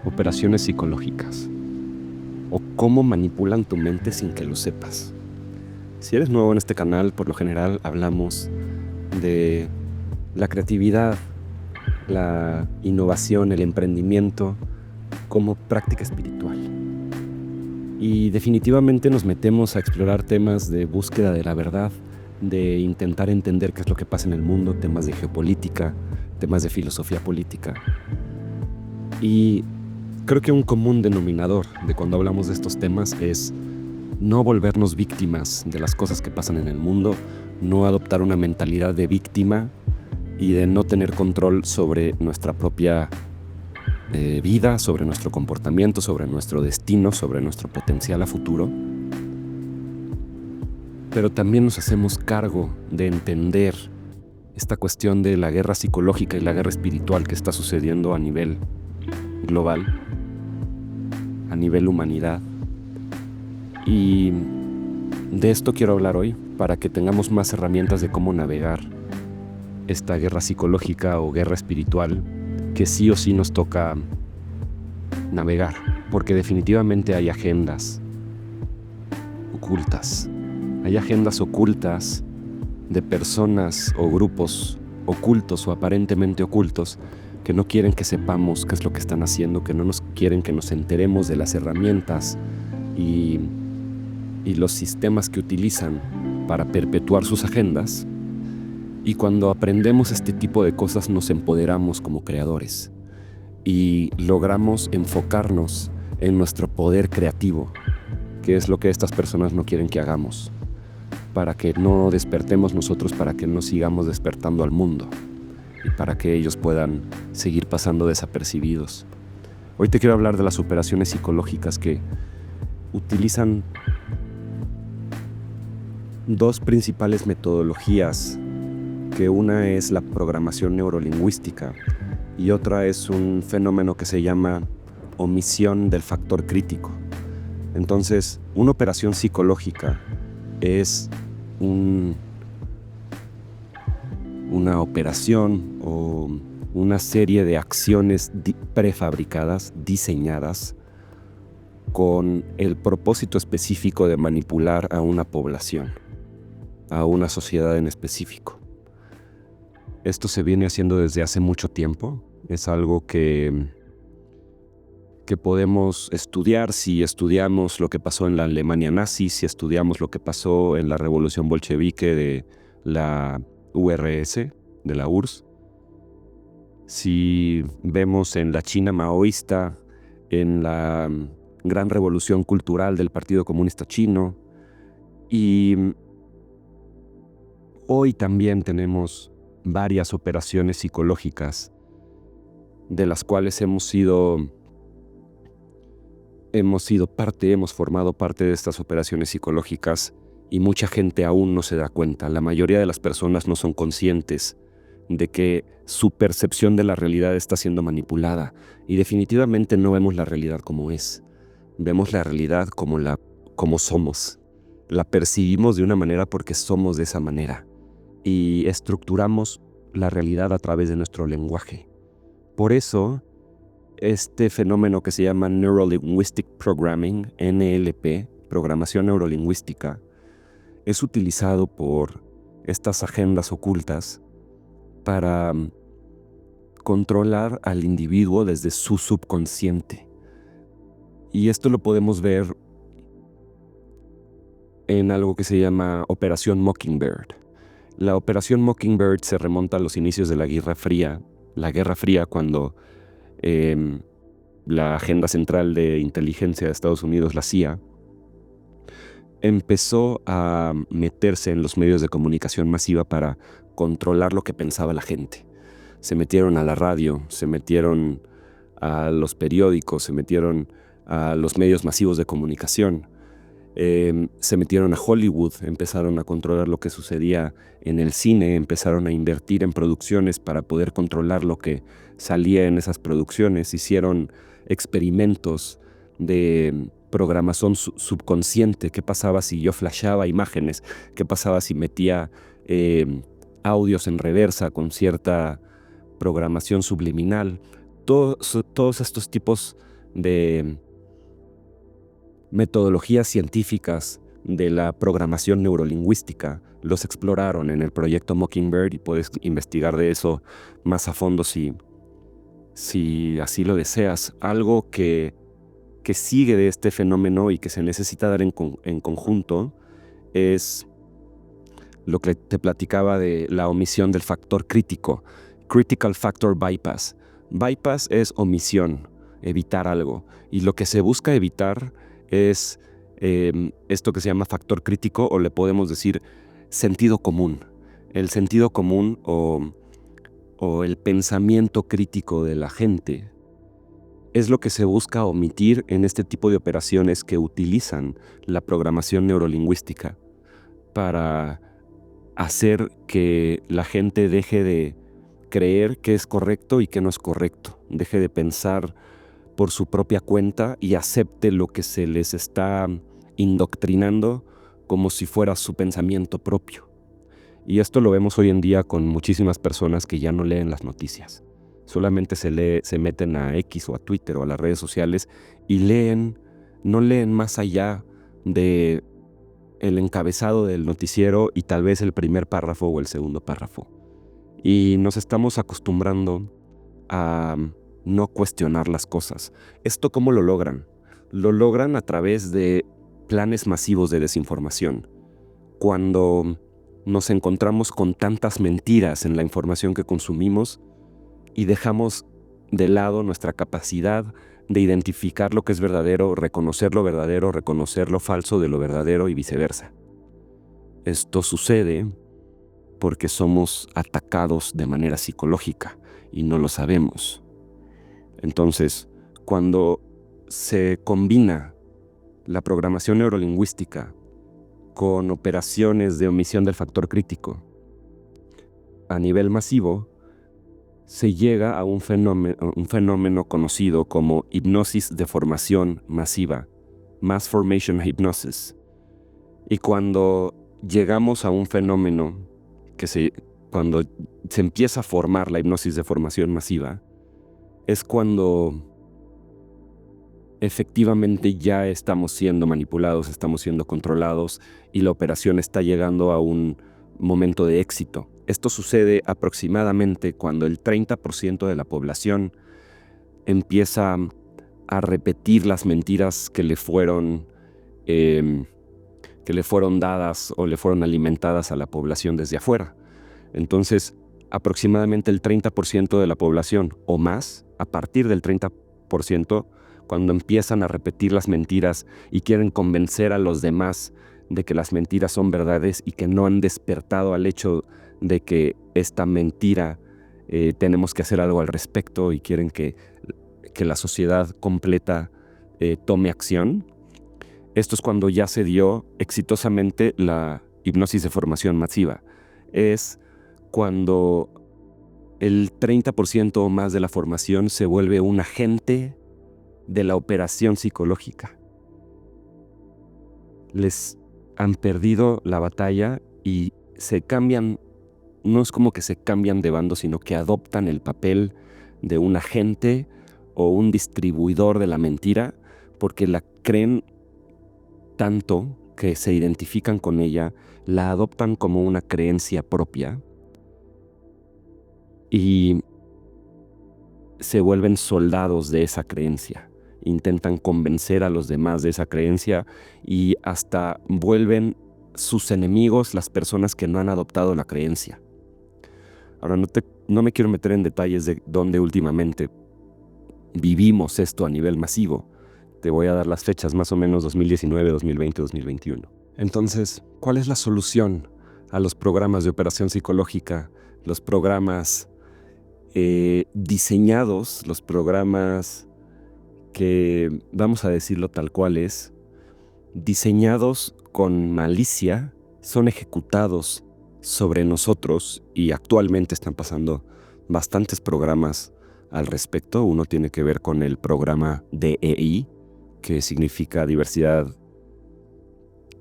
Operaciones psicológicas, o cómo manipulan tu mente sin que lo sepas. Si eres nuevo en este canal, por lo general hablamos de la creatividad, la innovación, el emprendimiento como práctica espiritual. Y definitivamente nos metemos a explorar temas de búsqueda de la verdad, de intentar entender qué es lo que pasa en el mundo, temas de geopolítica, temas de filosofía política. Y creo que un común denominador de cuando hablamos de estos temas es no volvernos víctimas de las cosas que pasan en el mundo, no adoptar una mentalidad de víctima y de no tener control sobre nuestra propia vida, sobre nuestro comportamiento, sobre nuestro destino, sobre nuestro potencial a futuro. Pero también nos hacemos cargo de entender esta cuestión de la guerra psicológica y la guerra espiritual que está sucediendo a nivel global, a nivel humanidad. Y de esto quiero hablar hoy, para que tengamos más herramientas de cómo navegar esta guerra psicológica o guerra espiritual que sí o sí nos toca navegar, porque definitivamente hay agendas ocultas. Hay agendas ocultas de personas o grupos ocultos o aparentemente ocultos que no quieren que sepamos qué es lo que están haciendo, que no nos quieren que nos enteremos de las herramientas y los sistemas que utilizan para perpetuar sus agendas. Y cuando aprendemos este tipo de cosas nos empoderamos como creadores y logramos enfocarnos en nuestro poder creativo, que es lo que estas personas no quieren que hagamos, para que no despertemos nosotros, para que no sigamos despertando al mundo y para que ellos puedan seguir pasando desapercibidos. Hoy te quiero hablar de las operaciones psicológicas que utilizan dos principales metodologías, que una es la programación neurolingüística y otra es un fenómeno que se llama omisión del factor crítico. Entonces, una operación psicológica es una operación o una serie de acciones prefabricadas, diseñadas, con el propósito específico de manipular a una población, a una sociedad en específico. Esto se viene haciendo desde hace mucho tiempo. Es algo que podemos estudiar si estudiamos lo que pasó en la Alemania nazi, si estudiamos lo que pasó en la revolución bolchevique de la URSS, de la URSS, si vemos en la China maoísta, en la gran revolución cultural del Partido Comunista Chino. Y hoy también tenemos varias operaciones psicológicas de las cuales hemos formado parte de estas operaciones psicológicas, y mucha gente aún no se da cuenta. La mayoría de las personas no son conscientes de que su percepción de la realidad está siendo manipulada, y definitivamente no vemos la realidad como es. Vemos la realidad como somos. La percibimos de una manera porque somos de esa manera, y estructuramos la realidad a través de nuestro lenguaje. Por eso, este fenómeno que se llama Neuro-Linguistic Programming, NLP, programación neurolingüística, es utilizado por estas agendas ocultas para controlar al individuo desde su subconsciente. Y esto lo podemos ver en algo que se llama Operación Mockingbird. La Operación Mockingbird se remonta a los inicios de la Guerra Fría. La Guerra Fría, cuando la agenda central de inteligencia de Estados Unidos, la CIA, empezó a meterse en los medios de comunicación masiva para controlar lo que pensaba la gente. Se metieron a la radio, se metieron a los periódicos, se metieron a los medios masivos de comunicación, se metieron a Hollywood, empezaron a controlar lo que sucedía en el cine, empezaron a invertir en producciones para poder controlar lo que salía en esas producciones, hicieron experimentos de programación subconsciente. ¿Qué pasaba si yo flashaba imágenes? ¿Qué pasaba si metía audios en reversa con cierta programación subliminal? Todos estos tipos de metodologías científicas de la programación neurolingüística. Los exploraron en el proyecto Mockingbird y puedes investigar de eso más a fondo si así lo deseas. Algo que sigue de este fenómeno y que se necesita dar en conjunto es lo que te platicaba de la omisión del factor crítico, critical factor bypass. Bypass es omisión, evitar algo, y lo que se busca evitar es esto que se llama factor crítico, o le podemos decir sentido común. El sentido común o el pensamiento crítico de la gente es lo que se busca omitir en este tipo de operaciones que utilizan la programación neurolingüística para hacer que la gente deje de creer que es correcto y que no es correcto, deje de pensar por su propia cuenta y acepte lo que se les está indoctrinando como si fuera su pensamiento propio. Y esto lo vemos hoy en día con muchísimas personas que ya no leen las noticias. Solamente se meten a X o a Twitter o a las redes sociales y no leen más allá de el encabezado del noticiero y tal vez el primer párrafo o el segundo párrafo. Y nos estamos acostumbrando a no cuestionar las cosas. ¿Esto cómo lo logran? Lo logran a través de planes masivos de desinformación. Cuando nos encontramos con tantas mentiras en la información que consumimos y dejamos de lado nuestra capacidad de identificar lo que es verdadero, reconocer lo falso de lo verdadero y viceversa. Esto sucede porque somos atacados de manera psicológica y no lo sabemos. Entonces, cuando se combina la programación neurolingüística con operaciones de omisión del factor crítico a nivel masivo, se llega a un fenómeno conocido como hipnosis de formación masiva, mass formation hypnosis. Y cuando llegamos a un fenómeno cuando se empieza a formar la hipnosis de formación masiva, es cuando efectivamente ya estamos siendo manipulados, estamos siendo controlados y la operación está llegando a un momento de éxito. Esto sucede aproximadamente cuando el 30% de la población empieza a repetir las mentiras que le fueron dadas o le fueron alimentadas a la población desde afuera. Entonces, aproximadamente el 30% de la población o más, a partir del 30%, cuando empiezan a repetir las mentiras y quieren convencer a los demás de que las mentiras son verdades y que no han despertado al hecho de que esta mentira tenemos que hacer algo al respecto y quieren que la sociedad completa tome acción. Esto es cuando ya se dio exitosamente la hipnosis de formación masiva. Es cuando el 30% o más de la formación se vuelve un agente de la operación psicológica. Les han perdido la batalla y se cambian, no es como que se cambian de bando, sino que adoptan el papel de un agente o un distribuidor de la mentira, porque la creen tanto que se identifican con ella, la adoptan como una creencia propia y se vuelven soldados de esa creencia. Intentan convencer a los demás de esa creencia y hasta vuelven sus enemigos las personas que no han adoptado la creencia. Ahora, no me quiero meter en detalles de dónde últimamente vivimos esto a nivel masivo. Te voy a dar las fechas, más o menos 2019, 2020, 2021. Entonces, ¿cuál es la solución a los programas de operación psicológica, los programas diseñados, los programas que, vamos a decirlo tal cual es, diseñados con malicia, son ejecutados sobre nosotros y actualmente están pasando bastantes programas al respecto? Uno tiene que ver con el programa DEI, que significa diversidad,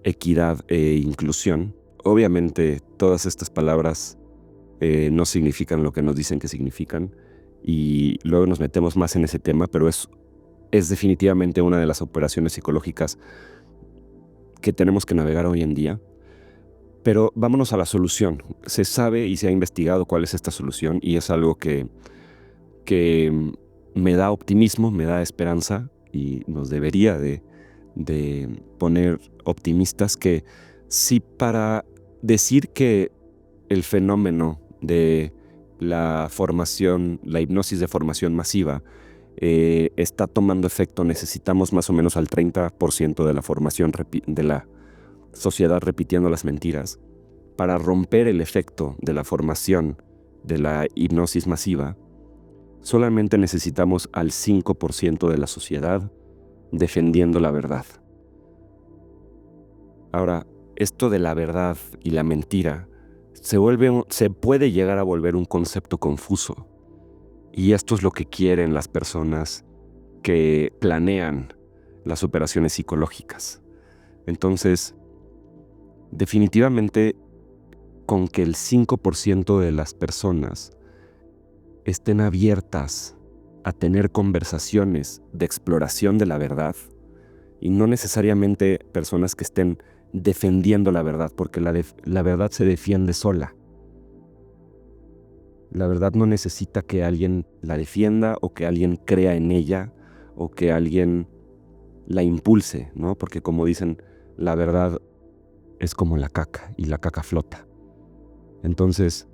equidad e inclusión. Obviamente todas estas palabras no significan lo que nos dicen que significan y luego nos metemos más en ese tema, pero es es definitivamente una de las operaciones psicológicas que tenemos que navegar hoy en día. Pero vámonos a la solución. Se sabe y se ha investigado cuál es esta solución y es algo que me da optimismo, me da esperanza y nos debería de poner optimistas, que si para decir que el fenómeno de la formación, la hipnosis de formación masiva, está tomando efecto, necesitamos más o menos al 30% de la formación de la sociedad repitiendo las mentiras. Para romper el efecto de la formación de la hipnosis masiva, solamente necesitamos al 5% de la sociedad defendiendo la verdad. Ahora, esto de la verdad y la mentira se puede llegar a volver un concepto confuso. Y esto es lo que quieren las personas que planean las operaciones psicológicas. Entonces, definitivamente, con que el 5% de las personas estén abiertas a tener conversaciones de exploración de la verdad, y no necesariamente personas que estén defendiendo la verdad, porque la verdad se defiende sola. La verdad no necesita que alguien la defienda o que alguien crea en ella o que alguien la impulse, ¿no? Porque como dicen, la verdad es como la caca y la caca flota. Entonces,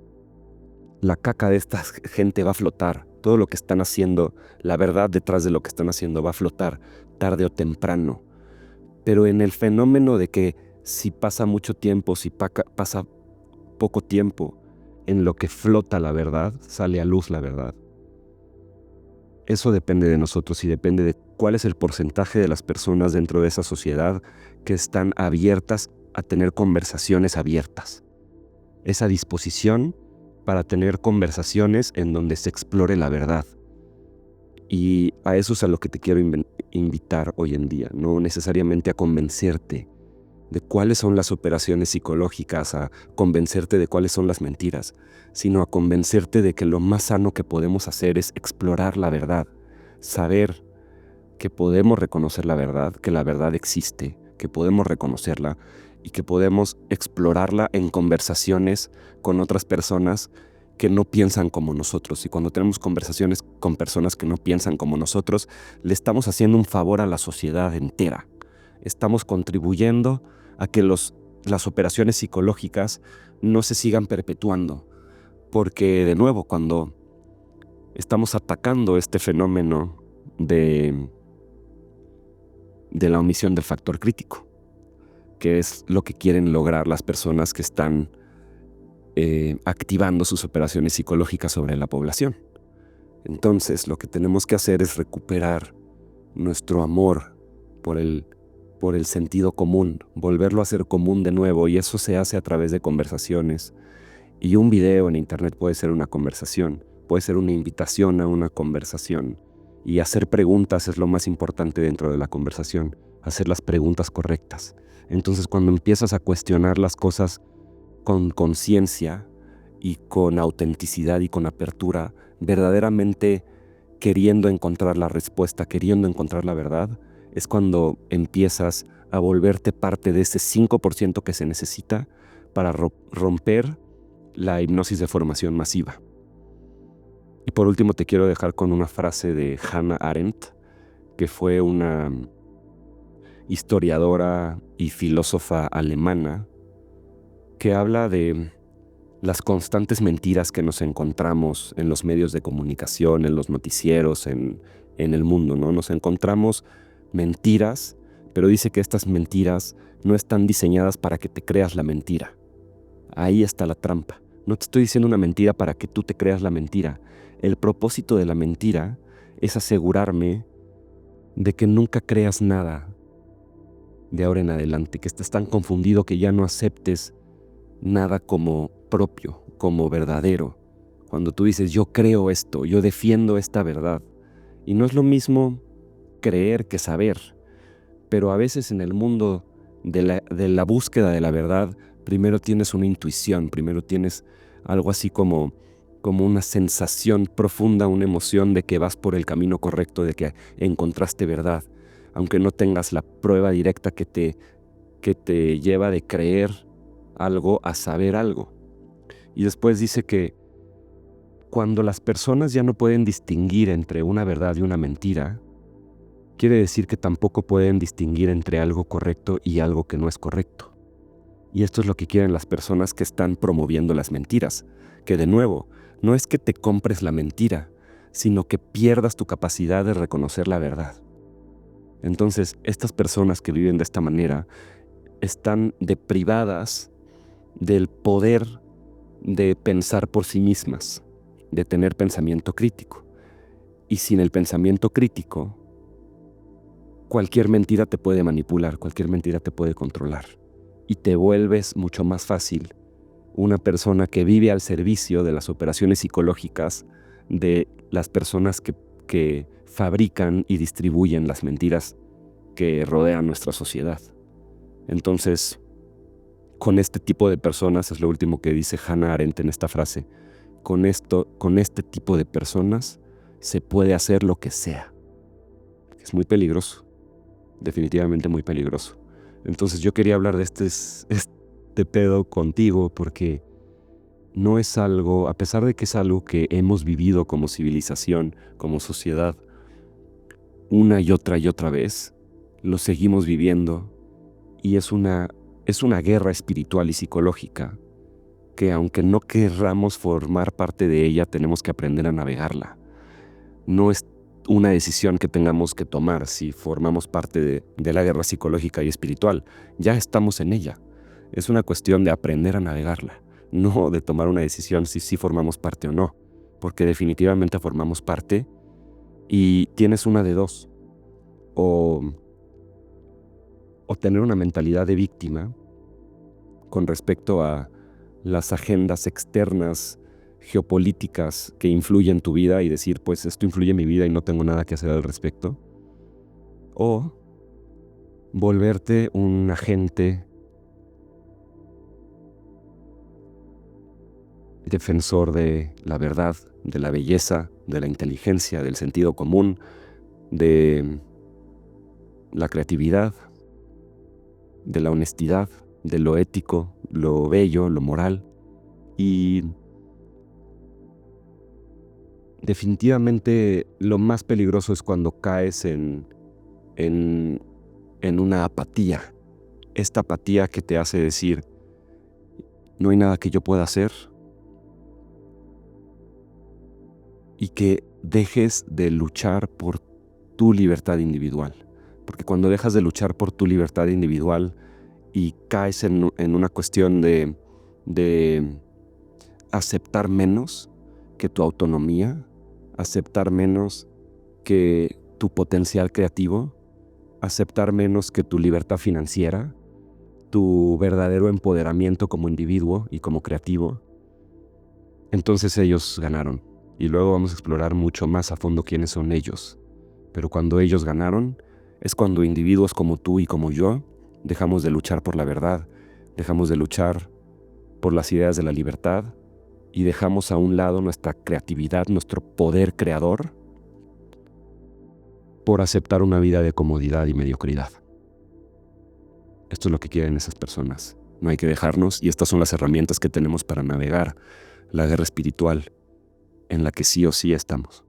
la caca de esta gente va a flotar. Todo lo que están haciendo, la verdad detrás de lo que están haciendo va a flotar tarde o temprano. Pero en el fenómeno de que si pasa mucho tiempo, si pasa poco tiempo, en lo que flota la verdad, sale a luz la verdad. Eso depende de nosotros y depende de cuál es el porcentaje de las personas dentro de esa sociedad que están abiertas a tener conversaciones abiertas. Esa disposición para tener conversaciones en donde se explore la verdad. Y a eso es a lo que te quiero invitar hoy en día, no necesariamente a convencerte de cuáles son las operaciones psicológicas, a convencerte de cuáles son las mentiras, sino a convencerte de que lo más sano que podemos hacer es explorar la verdad, saber que podemos reconocer la verdad, que la verdad existe, que podemos reconocerla y que podemos explorarla en conversaciones con otras personas que no piensan como nosotros. Y cuando tenemos conversaciones con personas que no piensan como nosotros, le estamos haciendo un favor a la sociedad entera. Estamos contribuyendo a que las operaciones psicológicas no se sigan perpetuando. Porque, de nuevo, cuando estamos atacando este fenómeno de la omisión del factor crítico, que es lo que quieren lograr las personas que están activando sus operaciones psicológicas sobre la población. Entonces, lo que tenemos que hacer es recuperar nuestro amor por el sentido común, volverlo a ser común de nuevo, y eso se hace a través de conversaciones. Y un video en internet puede ser una conversación, puede ser una invitación a una conversación. Y hacer preguntas es lo más importante dentro de la conversación, hacer las preguntas correctas. Entonces, cuando empiezas a cuestionar las cosas con conciencia y con autenticidad y con apertura, verdaderamente queriendo encontrar la respuesta, queriendo encontrar la verdad, es cuando empiezas a volverte parte de ese 5% que se necesita para romper la hipnosis de formación masiva. Y por último te quiero dejar con una frase de Hannah Arendt, que fue una historiadora y filósofa alemana, que habla de las constantes mentiras que nos encontramos en los medios de comunicación, en los noticieros, en el mundo, ¿no? Nos encontramos mentiras, pero dice que estas mentiras no están diseñadas para que te creas la mentira. Ahí está la trampa. No te estoy diciendo una mentira para que tú te creas la mentira. El propósito de la mentira es asegurarme de que nunca creas nada de ahora en adelante, que estés tan confundido que ya no aceptes nada como propio, como verdadero. Cuando tú dices, yo creo esto, yo defiendo esta verdad. Y no es lo mismo creer que saber, pero a veces en el mundo de la búsqueda de la verdad, primero tienes una intuición, primero tienes algo así como como una sensación profunda, una emoción de que vas por el camino correcto, de que encontraste verdad, aunque no tengas la prueba directa que te lleva de creer algo a saber algo. Y después dice que cuando las personas ya no pueden distinguir entre una verdad y una mentira, quiere decir que tampoco pueden distinguir entre algo correcto y algo que no es correcto. Y esto es lo que quieren las personas que están promoviendo las mentiras, que de nuevo, no es que te compres la mentira, sino que pierdas tu capacidad de reconocer la verdad. Entonces, estas personas que viven de esta manera están deprivadas del poder de pensar por sí mismas, de tener pensamiento crítico. Y sin el pensamiento crítico, cualquier mentira te puede manipular, cualquier mentira te puede controlar. Y te vuelves mucho más fácil una persona que vive al servicio de las operaciones psicológicas de las personas que fabrican y distribuyen las mentiras que rodean nuestra sociedad. Entonces, con este tipo de personas, es lo último que dice Hannah Arendt en esta frase, con este tipo de personas se puede hacer lo que sea. Es muy peligroso, definitivamente muy peligroso. Entonces yo quería hablar de este pedo contigo porque no es algo, a pesar de que es algo que hemos vivido como civilización, como sociedad, una y otra vez, lo seguimos viviendo y es una guerra espiritual y psicológica que aunque no querramos formar parte de ella, tenemos que aprender a navegarla. No es una decisión que tengamos que tomar si formamos parte de la guerra psicológica y espiritual. Ya estamos en ella. Es una cuestión de aprender a navegarla, no de tomar una decisión si formamos parte o no, porque definitivamente formamos parte y tienes una de dos. O tener una mentalidad de víctima con respecto a las agendas externas, geopolíticas que influyen en tu vida y decir, pues esto influye en mi vida y no tengo nada que hacer al respecto. O volverte un agente defensor de la verdad, de la belleza, de la inteligencia, del sentido común, de la creatividad, de la honestidad, de lo ético, lo bello, lo moral. Y definitivamente lo más peligroso es cuando caes en una apatía. Esta apatía que te hace decir, no hay nada que yo pueda hacer. Y que dejes de luchar por tu libertad individual. Porque cuando dejas de luchar por tu libertad individual y caes en una cuestión de aceptar menos que tu autonomía, aceptar menos que tu potencial creativo, aceptar menos que tu libertad financiera, tu verdadero empoderamiento como individuo y como creativo, entonces ellos ganaron. Y luego vamos a explorar mucho más a fondo quiénes son ellos. Pero cuando ellos ganaron, es cuando individuos como tú y como yo dejamos de luchar por la verdad, dejamos de luchar por las ideas de la libertad y dejamos a un lado nuestra creatividad, nuestro poder creador, por aceptar una vida de comodidad y mediocridad. Esto es lo que quieren esas personas. No hay que dejarnos y estas son las herramientas que tenemos para navegar la guerra espiritual en la que sí o sí estamos.